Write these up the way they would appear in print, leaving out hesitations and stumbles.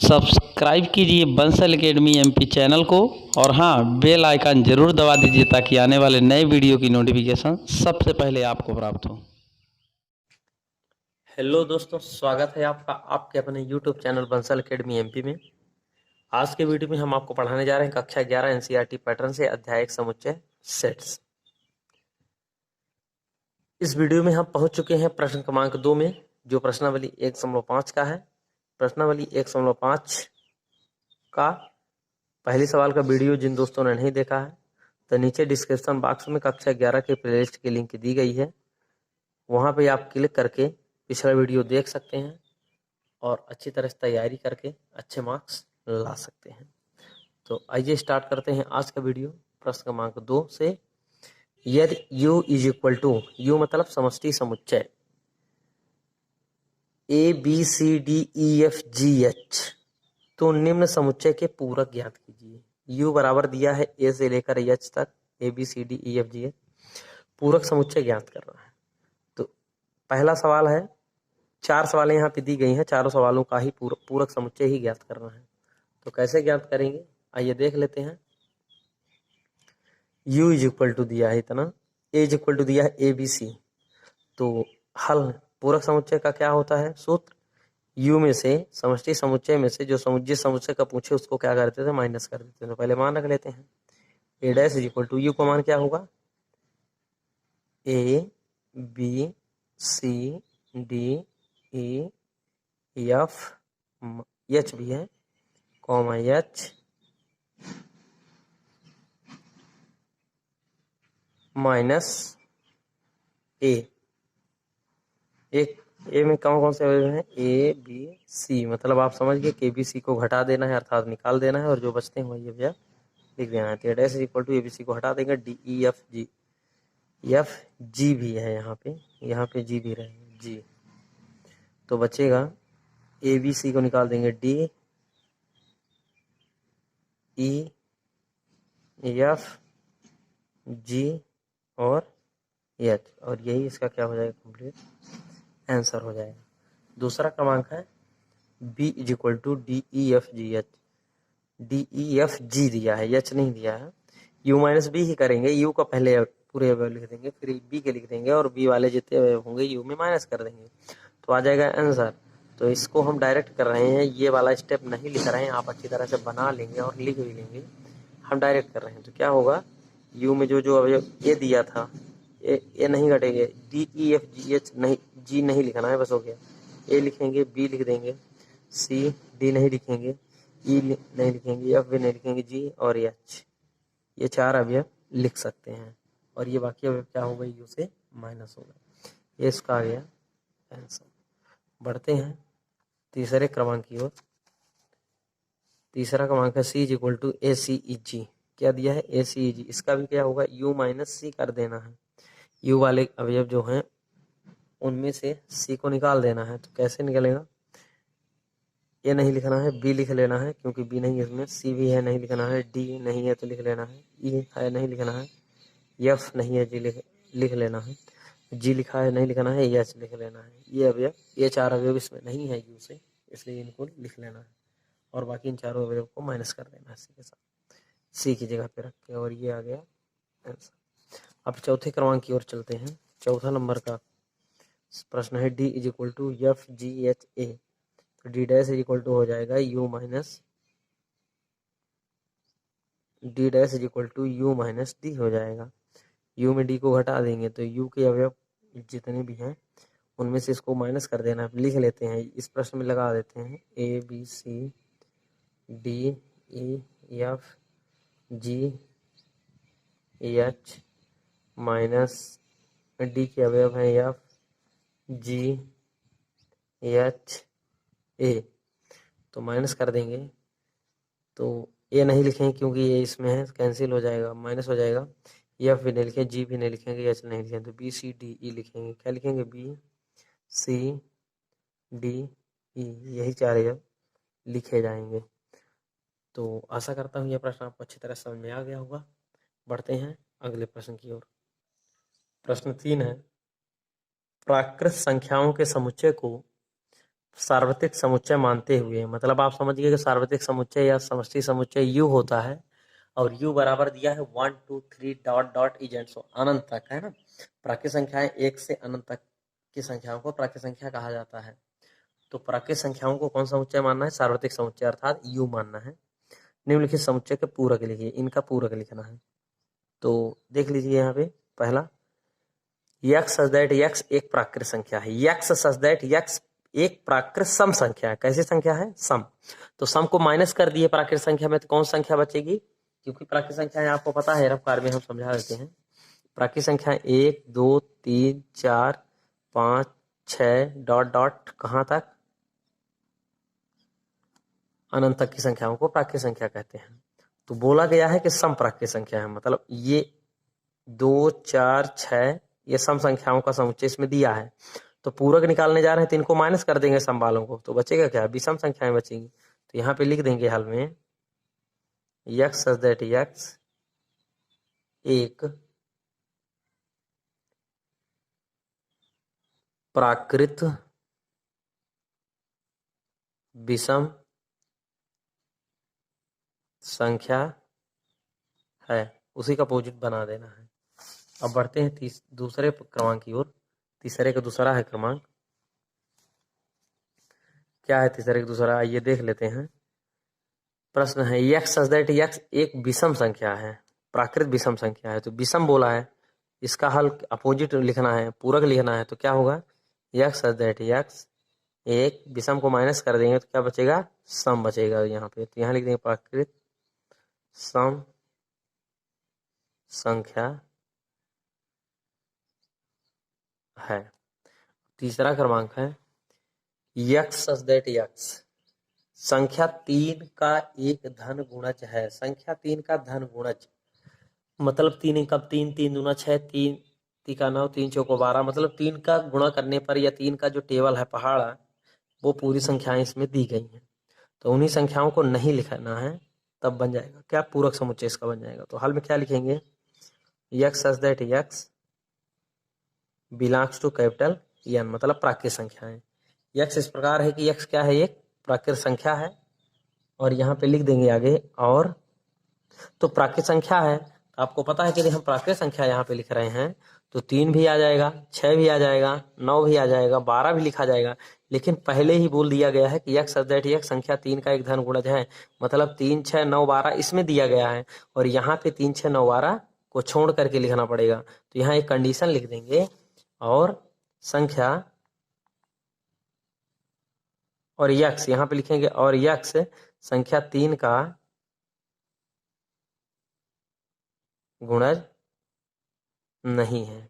Subscribe कीजिए Bansal academy MP channel को और हाँ, बेल आइकन ज़रूर दबा दीजिए ताकि आने वाले नए वीडियो की नोटिफिकेशन सबसे पहले आपको प्राप्त हो। हेलो दोस्तों, स्वागत है आपका आपके अपने YouTube channel Bansal academy MP में। आज के वीडियो में हम आपको पढ़ाने जा रहे हैं कक्षा 11 एनसीईआरटी पैटर्न से अध्याय एक समुच्चय सेट्स। इस वीडियो में हम पहुंच चुके हैं प्रश्न क्रमांक 2 में, जो प्रश्नावली 1.5 का है। प्रश्नावली 1.5 का पहले सवाल का वीडियो जिन दोस्तों ने नहीं देखा है तो नीचे डिस्क्रिप्शन बॉक्स में कक्षा 11 के प्लेलिस्ट की लिंक दी गई है, वहां पे आप क्लिक करके पिछला वीडियो देख सकते हैं और अच्छी तरह से तैयारी करके अच्छे मार्क्स ला सकते हैं। तो आइए स्टार्ट करते हैं आज का वीडियो प्रश्न क्रमांक 2 से। यदि U is equal to, U मतलब समष्टि समुच्चय, ABCDEFGH, तो निम्न समुच्चय के पूरक ज्ञात कीजिए। U बराबर दिया है A से लेकर H तक, ABCDEFGH, पूरक समुच्चय ज्ञात करना है। तो पहला सवाल है, 4 सवालें यहाँ पे दी गई हैं, चारों सवालों का ही पूरक समुच्चय ही ज्ञात करना है। तो कैसे ज्ञात करेंगे आइए देख लेते हैं। U इज इक्वल टू दिया है इतना, A इज इक्वल टू दिया है ABC, तो हल पूरक समुच्चय का क्या होता है सूत्र, U में से समष्टि समुच्चय में से जो जिस समुच्चय का पूछे उसको क्या करते थे, माइनस कर देते थे। तो पहले मान रख लेते हैं A dash is equal to, U का मान क्या होगा, ABCDEF, H भी है, कॉमा H माइनस A। एक ए में कौन से अवयव हैं, ABC, मतलब आप समझ गए कि ABC को घटा देना है अर्थात निकाल देना है और जो बचते हैं वही अवयव लिख देना है। तो dash is equal to ABC को हटा देंगे, DEFG, FG भी है यहाँ पे G भी रहेगा, G, तो बचेगा ABC को निकाल देंगे DEFG और H, और यही इसका क्या हो जाएगा, कंप्लीट आंसर हो जाएगा। दूसरा क्रमांक है B is equal to DEFGH, DEFG दिया है, H नहीं दिया है। U माइनस B ही करेंगे, U का पहले पूरे अवयव लिख देंगे, फिर B के लिख देंगे और B वाले जितने अवयव होंगे U में माइनस कर देंगे, तो आ जाएगा आंसर। तो इसको हम डायरेक्ट कर रहे हैं, ये वाला स्टेप नहीं लिख रहे हैं, आप अच्छी तरह से बना लेंगे और लिख भी लेंगे। हम डायरेक्ट कर रहे हैं तो क्या होगा, U में जो जो अवयव A दिया था, ए नहीं घटेंगे, DEFGH नहीं, G नहीं लिखना है, बस हो गया। A लिखेंगे, B लिख देंगे, C D नहीं लिखेंगे, E नहीं लिखेंगे, F भी नहीं लिखेंगे, G और H, ये 4 अवयव लिख सकते हैं और ये बाकी अवयव क्या हो गए, U से माइनस हो गए। ये इसका आ गया आंसर। बढ़ते हैं तीसरे क्रमांक की ओर। तीसरा क्रमांक है C is equal to ACEG, क्या दिया है, ACEG, इसका भी क्या होगा, U माइनस C कर देना है। U वाले अवयव जो हैं उनमें से C को निकाल देना है, तो कैसे निकलेगा, A नहीं लिखना है, B लिख लेना है क्योंकि B नहीं है इसमें, C भी है नहीं लिखना है, D नहीं है तो लिख लेना है, E है नहीं लिखना है, F नहीं है, G लिख लेना है, G लिखा है नहीं लिखना है, H लिख लेना है। ये अवयव, ये 4 अवयव इसमें नहीं है U से, इसलिए इनको लिख लेना है और बाकी इन चारों अवयव को माइनस कर देना है C के साथ, C की जगह पे रख के, और ये आ गया आंसर। अब चौथे क्रमांक की ओर चलते हैं। चौथा नंबर का प्रश्न है D is equal to FGHA, तो D dash is equal to हो जाएगा U minus, D dash is equal to U minus D हो जाएगा। U में D को घटा देंगे तो U के अवयव जितने भी हैं उनमें से इसको माइनस कर देना है। लिख लेते हैं, इस प्रश्न में लगा देते हैं ABCDEFGH माइनस D के अवयव हैं FGHA, तो माइनस कर देंगे, तो A नहीं लिखेंगे क्योंकि ये इसमें है, कैंसिल हो जाएगा, माइनस हो जाएगा। F भी नहीं लिखेंगे, G भी नहीं लिखेंगे, H नहीं लिखेंगे, तो BCDE लिखेंगे। क्या लिखेंगे, BCDE, यही 4 अवयव लिखे जाएंगे। तो आशा करता हूँ यह प्रश्न आपको अच्छी तरह समझ में आ गया होगा। बढ़ते हैं अगले प्रश्न की ओर। प्रश्न 3 है, प्राकृत संख्याओं के समुच्चय को सार्वत्रिक समुच्चय मानते हुए, मतलब आप समझ गए कि सार्वत्रिक समुच्चय या समष्टि समुच्चय U होता है और U बराबर दिया है 1 2 3 डॉट डॉट इजेंट सो अनंत तक, है ना। प्राकृत संख्याएं 1 से अनंत तक की संख्याओं को प्राकृत संख्या कहा जाता है। तो प्राकृत संख्याओं को कौन सा समुच्चय मानना है? सार्वत्रिक समुच्चय अर्थात U मानना है। निम्नलिखित समुच्चय के पूरक लिखिए, इनका पूरक लिखना है। तो देख लीजिए यहाँ पे पहला x सच दैट x एक प्राकृत संख्या है, x सच दैट x एक प्राकृत सम संख्या है। कैसी संख्या है? सम। तो सम को माइनस कर दिए प्राकृत संख्या में, तो कौन संख्या बचेगी? क्योंकि प्राकृत संख्याएं आपको पता है, रफ कार में हम समझा देते हैं। प्राकृत संख्या 1 2 3 4 5 6 डॉट डॉट कहाँ तक? अनंत तक की संख्याओं को प्राकृत संख्या कहते हैं। तो बोला गया है कि सम प्राकृत संख्या है, मतलब ये 2 4 6 ये सम संख्याओं का समुच्चय इसमें दिया है। तो पूरक निकालने जा रहे हैं तो इनको माइनस कर देंगे सम वालों को, तो बचेगा क्या? विषम संख्याएं बचेंगी। तो यहाँ पे लिख देंगे हल में x सच दैट x एक प्राकृत विषम संख्या है, उसी का अपोजिट बना देना है। अब बढ़ते हैं दूसरे क्रमांक की ओर। तीसरे का दूसरा है क्रमांक, क्या है तीसरे का दूसरा? आइए देख लेते हैं। प्रश्न है x सच दैट x एक विषम संख्या है, प्राकृत विषम संख्या है। तो विषम बोला है, इसका हल अपोजिट लिखना है, पूरक लिखना है। तो क्या होगा? x सच दैट x एक विषम को माइनस कर देंगे तो क्या बचेगा? सम बचेगा यहाँ पे। तो यहाँ लिख देंगे प्राकृत सम संख्या है। तीसरा क्रमांक है x सच दैट x संख्या 3 का एक धन गुणज है। संख्या 3 का धन गुणज मतलब 3 कब? 3 3 दूना 6, 3 3 9, 3 चौको 12, मतलब 3 का गुणा करने पर या 3 का जो टेबल है पहाड़ा, वो पूरी संख्याएं इसमें दी गई हैं। तो उन्हीं संख्याओं को नहीं लिखना है, तब बन जाएगा क्या? पूरक समुच्चय इसका बन जाएगा। तो हल में क्या लिखेंगे? x such that x belongs to capital N, मतलब प्राकृत संख्याएं। x इस प्रकार है कि x क्या है? एक प्राकृत संख्या है। और यहाँ पे लिख देंगे आगे और, तो प्राकृत संख्या है, आपको पता है कि यदि हम प्राकृत संख्या यहाँ पे लिख रहे हैं तो 3 भी आ जाएगा, 6 भी आ जाएगा, 9 भी आ जाएगा, 12 भी लिखा जाएगा। लेकिन पहले ही बोल दिया गया है कि x सच दैट x संख्या 3 का एक धन गुणज है, मतलब 3 6 9 12 इसमें दिया गया है। और यहाँ पे 3 6 9 12 को छोड़ करके लिखना पड़ेगा। तो यहाँ एक कंडीशन लिख देंगे और संख्या और x यहाँ पे लिखेंगे और x संख्या 3 का गुणज नहीं है।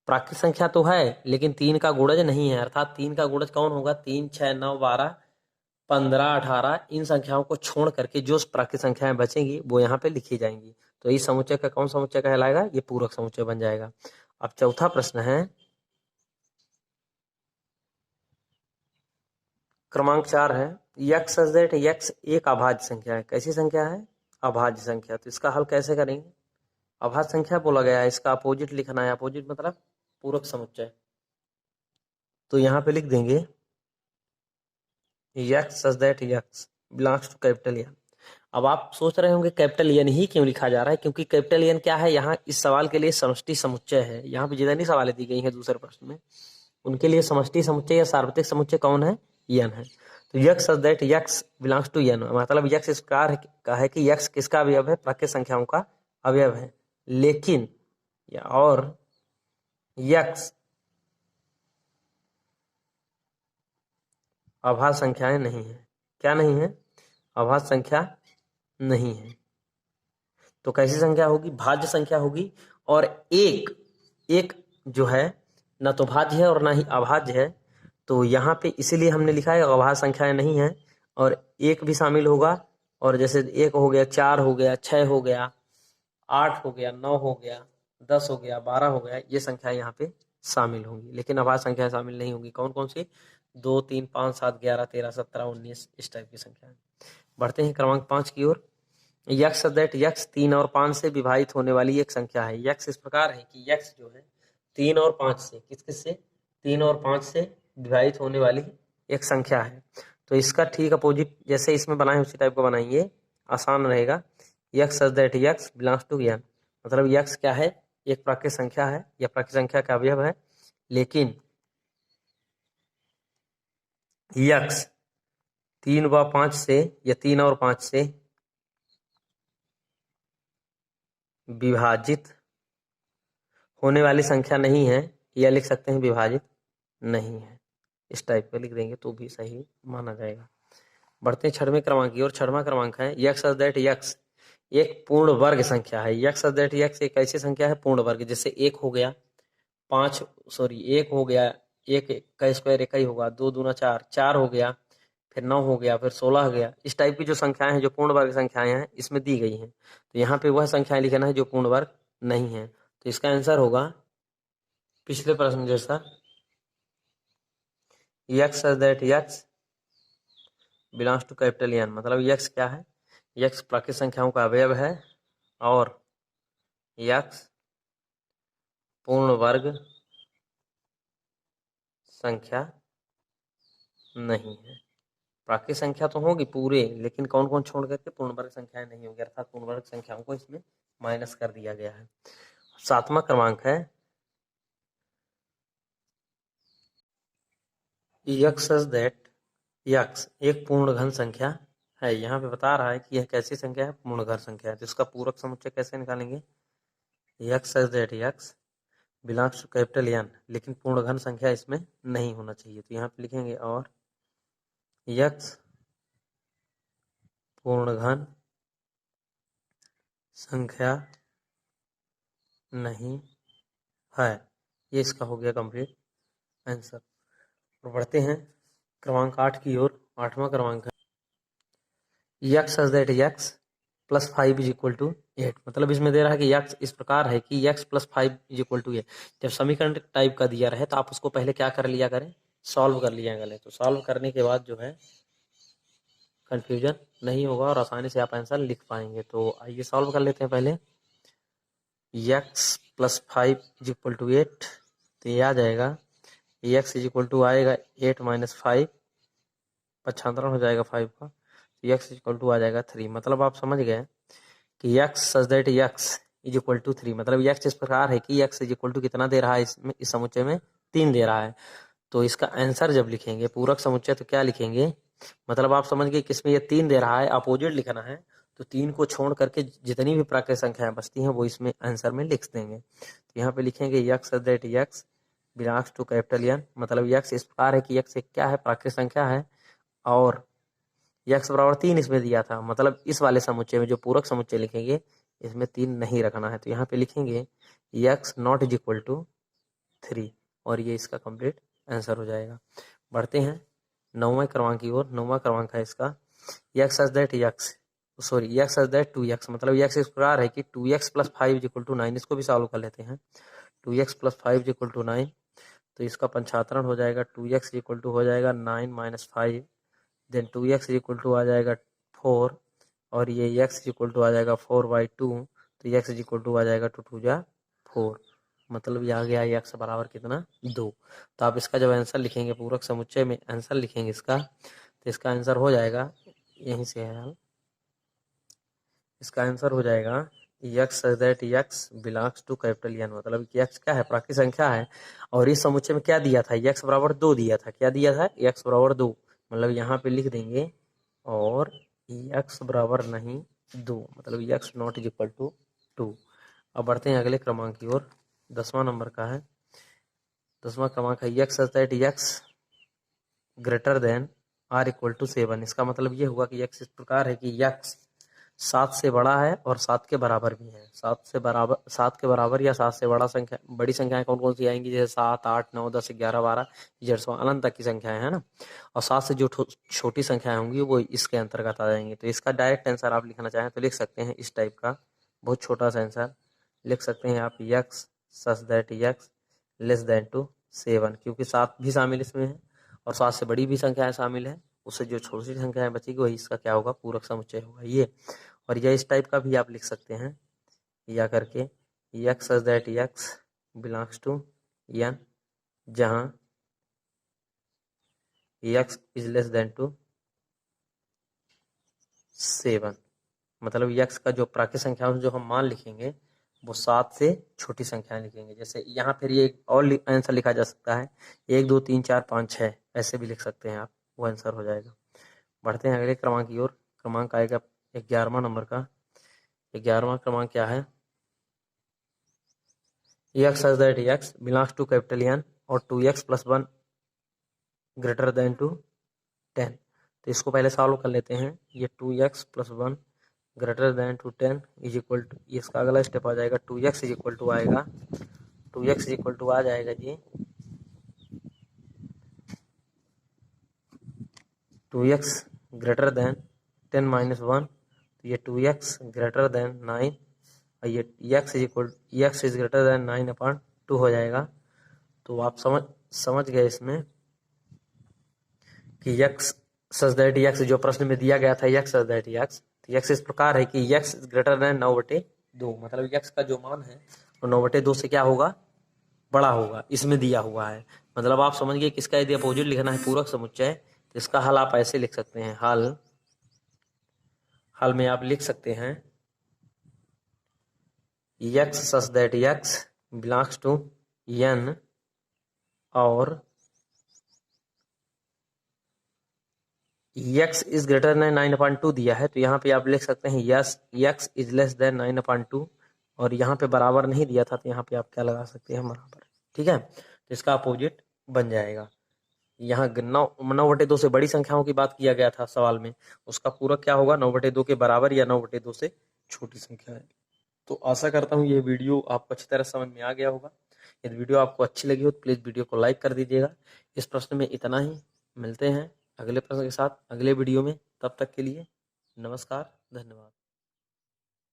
प्राकृत संख्या तो है लेकिन 3 का गुणज नहीं है, अर्थात 3 का गुणज कौन होगा? 3 6 9 12 15 18 इन संख्याओं को छोड़ करके जो प्राकृत संख्याएं बचेंगी वो यहाँ पे लिखी जाएंगी। तो इस समुच्चय का कौन समुच्चय कहलाएगा? ये पूरक समुच्चय बन जाएगा। अब चौथा प्रश्न है क्रमांक 4 है x सच दैट x एक अभाज्य संख्या है। कैसी संख्या है? अभाज्य संख्या। तो इसका हल कैसे करेंगे? अभाज्य संख्या बोला गया है, इसका अपोजिट लिखना है। अपोजिट मतलब पूरक समुच्चय। तो यहाँ पे लिख देंगे x such that x belongs to capital N। अब आप सोच रहे होंगे कैपिटल N ही क्यों लिखा जा रहा है? क्योंकि कैपिटल N क्या है? यहाँ इस सवाल के लिए समष्टि समुच्चय है। यहाँ पे जितनी सवालें दी गई हैं दूसरे प्रश्न में, उनके लिए समष्टि समुच्चय या सार्वत्रिक समुच्चय कौन है? N है। तो x such that x belongs to N, मतलब x इस प्रकार का है कि x किसका अवयव है? प्राकृत संख्याओं का अवयव है। लेकिन और x अभाज्य संख्याएं नहीं है। क्या नहीं है? अभाज्य संख्या नहीं है। तो कैसी संख्या होगी? भाज्य संख्या होगी। और एक जो है न तो भाज्य है और ना ही अभाज्य है। तो यहाँ पे इसीलिए हमने लिखा है अभाज्य संख्याएं नहीं है, और एक भी शामिल होगा। और जैसे 1 हो गया, 4 हो गया, 6 हो गया, 8 हो गया, 9 हो गया, 10 हो गया, 12 हो गया, ये संख्या यहाँ पे शामिल होंगी। लेकिन अभाज्य संख्या शामिल नहीं होंगी। कौन कौन सी? 2 3 5 7 11 13 17 19 इस टाइप की संख्या। बढ़ते हैं क्रमांक 5 की ओर। x सच दैट x 3 और 5 से विभाजित होने वाली एक संख्या है। x इस प्रकार है कि x जो है 3 और 5 से, किस किस से? 3 और 5 से विभाजित होने वाली एक संख्या है, तो इसका ठीक अपोजिट जैसे इसमें बनाए उसी टाइप का बनाएंगे, आसान रहेगा। X such that x belongs to n, मतलब यक्स क्या है, एक प्राकृत संख्या है या प्राकृत संख्या का अवयव है, लेकिन यक्स 3 व 5 से या 3 और 5 से विभाजित होने वाली संख्या नहीं है, या लिख सकते हैं विभाजित नहीं है, इस टाइप का लिख देंगे तो भी सही माना जाएगा। बढ़ते हैं 6वें क्रमांक की ओर। 6वां क्रमांक है यक्स सच दैट यक्स एक पूर्ण वर्ग संख्या है। यक्स सच दैट यक्स एक ऐसी संख्या है पूर्ण वर्ग, जैसे एक हो गया 5, सॉरी 1 हो गया, 1 का स्क्वायर 1 ही होगा, 2 दूना 4, 4 हो गया, फिर 9 हो गया, फिर 16 हो गया। इस टाइप की जो संख्याएं हैं जो पूर्ण वर्ग संख्याएं हैं इसमें दी गई हैं, तो यहाँ पे वह संख्याएं लिखना है जो पूर्ण वर्ग नहीं है। तो इसका आंसर होगा पिछले प्रश्न जैसा, x such that x belongs to capital N, मतलब यक्स क्या है, यक्स प्राकृत संख्याओं का अवयव है और यक्स पूर्ण वर्ग संख्या नहीं है। प्राकृत संख्या तो होगी पूरे, लेकिन कौन कौन छोड़ करके पूर्ण वर्ग संख्याएं नहीं होंगी, अर्थात पूर्ण वर्ग संख्याओं को इसमें माइनस कर दिया गया है। 7वां क्रमांक है यक्स सच दैट यक्स एक पूर्ण घन संख्या है। यहाँ पे बता रहा है कि यह कैसी संख्या है, पूर्ण घन संख्या है, तो इसका पूरक समुच्चय कैसे निकालेंगे, x such that x belongs to capital N, लेकिन पूर्ण घन संख्या इसमें नहीं होना चाहिए, तो यहाँ पे लिखेंगे और यक्स पूर्ण घन संख्या नहीं है, ये इसका हो गया कंप्लीट आंसर। और बढ़ते हैं क्रमांक 8 की ओर। 8वां क्रमांक है x such that x plus 5 is equal to 8, मतलब इसमें दे रहा है कि यक्स इस प्रकार है कि x plus 5 is equal to 8। जब समीकरण टाइप का दिया रहे तो आप उसको पहले क्या कर लिया करें, सॉल्व कर लिया करें, तो सॉल्व करने के बाद जो है कंफ्यूजन नहीं होगा और आसानी से आप आंसर लिख पाएंगे। तो आइए सॉल्व कर लेते हैं पहले। X plus 5 is equal to 8, तो ये आ जाएगा एक्स इज इक्वल टू आएगा 8 माइनस 5, पक्षांतरण हो जाएगा 5 का, तो एक्स इज इक्वल टू आ जाएगा 3। मतलब आप समझ गए कि x such that x is equal to 3, मतलब एक्स इस प्रकार है कि एक्स इज इक्वल टू कितना दे रहा है, इसमें इस समुच्चय में 3 दे रहा है। तो इसका आंसर जब लिखेंगे पूरक समुच्चय तो क्या लिखेंगे, मतलब आप समझ गए किसमें ये 3 दे रहा है, अपोजिट लिखना है, तो 3 को छोड़ करके जितनी भी प्राकृत संख्याएं बचती हैं वो इसमें आंसर में लिख देंगे। तो यहाँ पे लिखेंगे x such that x belongs to capital N, मतलब यक्स इस प्रकार है कि यक्स एक क्या है, प्राकृत संख्या है, और यक्स बराबर 3 इसमें दिया था, मतलब इस वाले समुच्चय में जो पूरक समुच्चय लिखेंगे इसमें 3 नहीं रखना है, तो यहाँ पे लिखेंगे x not is equal to 3, और ये इसका कंप्लीट आंसर हो जाएगा। बढ़ते हैं 9वें क्रमांक की ओर। 9वां क्रमांक है इसका x such that x sorry x such that 2x, मतलब यक्स इस प्रकार है कि 2x plus 5 is equal to 9, इसको भी सॉल्व कर लेते हैं। 2x plus 5 is equal to 9, तो इसका पंचातरण हो जाएगा, 2x इक्वल टू हो जाएगा 9 minus 5, then 2x equal to आ जाएगा 4, और ये x इक्वल टू आ जाएगा 4/2, तो x इक्वल टू आ जाएगा 2 2 जा 4, मतलब ये आ गया x बराबर कितना 2। तो आप इसका जब आंसर लिखेंगे पूरक समुच्चय में आंसर लिखेंगे इसका, तो इसका आंसर हो जाएगा, यहीं से है हल, इसका आंसर हो जाएगा x such that x belongs to capital N, मतलब कि यक्स क्या है, प्राकृत संख्या है, और इस समुच्चय में क्या दिया था, यक्स बराबर 2 दिया था, क्या दिया था, यक्स बराबर 2, मतलब यहाँ पे लिख देंगे और यक्स बराबर नहीं 2, मतलब x not is equal to 2। अब बढ़ते हैं अगले क्रमांक की ओर। 10वां नंबर का है, 10वां क्रमांक है x such that x greater than or equal to 7, इसका मतलब ये हुआ कि यक्स इस प्रकार है कि यक्स 7 से बड़ा है और 7 के बराबर भी है। 7 के बराबर या 7 से बड़ा संख्या, बड़ी संख्याएं कौन कौन सी आएंगी, जैसे 7 8 9 10 11 12 जैसे अनंत तक की संख्याएं है ना, और 7 से जो छोटी संख्याएं होंगी वो इसके अंतर्गत आ जाएंगी। तो इसका डायरेक्ट आंसर आप लिखना चाहें तो लिख सकते हैं इस टाइप का, बहुत छोटा सा आंसर लिख सकते हैं आप, x such that x less than to 7, क्योंकि 7 भी शामिल इसमें है और 7 से बड़ी भी संख्याएं शामिल है, उससे जो छोटी संख्याएं बचेगी वही इसका क्या होगा, पूरक समुच्चय होगा ये। और यह इस टाइप का भी आप लिख सकते हैं या करके x such that x belongs to N, जहाँ x is less than to 7, मतलब x का जो प्राकृत संख्या जो हम मान लिखेंगे वो 7 से छोटी संख्याएं लिखेंगे। जैसे यहाँ फिर ये एक और आंसर लिखा जा सकता है 1 2 3 4 5 6, ऐसे भी लिख सकते हैं आप, वो आंसर हो जाएगा। बढ़ते हैं अगले क्रमांक की ओर। क्रमांक आएगा 11वां नंबर का। 11वां क्रमांक क्या है? x such that x belongs to capital N और 2x plus 1 greater than to 10। तो इसको पहले सॉल्व कर लेते हैं। ये 2x plus 1 greater than to 10 is equal to, इसका अगला स्टेप आ जाएगा 2x इज इक्वल टू आएगा, 2x इज इक्वल टू आ जाएगा जी 2x ग्रेटर देन 10 माइनस 1, तो ये 2x ग्रेटर देन 9 और ये x इज ग्रेटर देन 9/2 हो जाएगा। तो आप समझ गए इसमें कि x सच दैट x जो प्रश्न में दिया गया था x such that x, x इस प्रकार है कि x ग्रेटर देन 9/2, मतलब x का जो मान है वो 9/2 से क्या होगा? बड़ा होगा, इसमें दिया हुआ है। मतलब आप समझ गए कि इसका यदि अपोजिट लिखना है पूरक समुच्चय, तो इसका हल आप ऐसे लिख सकते हैं। हल में आप लिख सकते हैं x such that x belongs to n और x इज ग्रेटर देन 9/2 दिया है, तो यहाँ पे आप लिख सकते हैं x इज लेस देन 9/2, और यहाँ पे बराबर नहीं दिया था तो यहाँ पे आप क्या लगा सकते हैं? बराबर। ठीक है, तो इसका अपोजिट बन जाएगा। यहाँ 9/2 से बड़ी संख्याओं की बात किया गया था सवाल में, उसका पूरक क्या होगा? 9/2 के बराबर या 9/2 से छोटी संख्या है। तो आशा करता हूँ ये वीडियो आपको अच्छी तरह समझ में आ गया होगा। यदि वीडियो आपको अच्छी लगी हो तो प्लीज़ वीडियो को लाइक कर दीजिएगा। इस प्रश्न में इतना ही। मिलते हैं अगले प्रश्न के साथ अगले वीडियो में। तब तक के लिए नमस्कार, धन्यवाद।